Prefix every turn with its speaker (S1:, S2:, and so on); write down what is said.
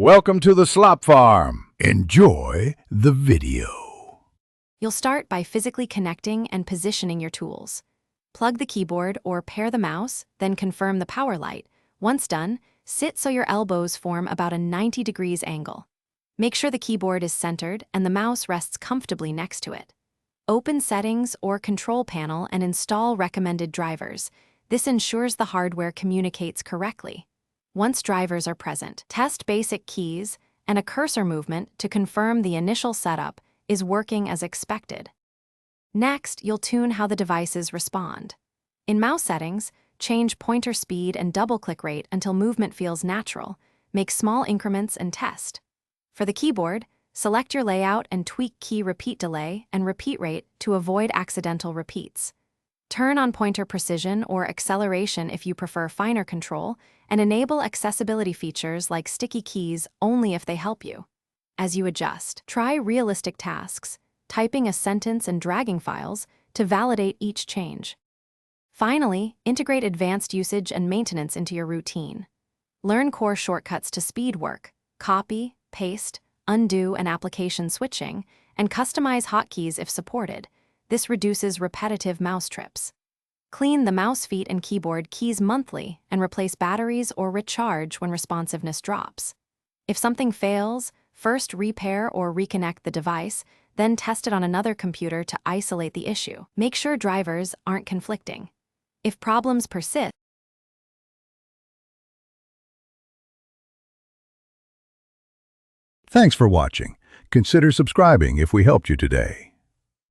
S1: Welcome to the Slop Farm. Enjoy the video.
S2: You'll start by physically connecting and positioning your tools. Plug the keyboard or pair the mouse, then confirm the power light. Once done, sit so your elbows form about a 90 degrees angle. Make sure the keyboard is centered and the mouse rests comfortably next to it. Open Settings or Control Panel and install recommended drivers. This ensures the hardware communicates correctly. Once drivers are present, test basic keys and a cursor movement to confirm the initial setup is working as expected. Next, you'll tune how the devices respond. In mouse settings, change pointer speed and double-click rate until movement feels natural. Make small increments and test. For the keyboard, select your layout and tweak key repeat delay and repeat rate to avoid accidental repeats. Turn on pointer precision or acceleration if you prefer finer control, and enable accessibility features like sticky keys only if they help you. As you adjust, try realistic tasks, typing a sentence and dragging files to validate each change. Finally, integrate advanced usage and maintenance into your routine. Learn core shortcuts to speed work, copy, paste, undo, and application switching, and customize hotkeys if supported. This reduces repetitive mouse trips. Clean the mouse feet and keyboard keys monthly and replace batteries or recharge when responsiveness drops. If something fails, first repair or reconnect the device, then test it on another computer to isolate the issue. Make sure drivers aren't conflicting. If problems persist,
S1: Thanks for watching. Consider subscribing if we helped you today.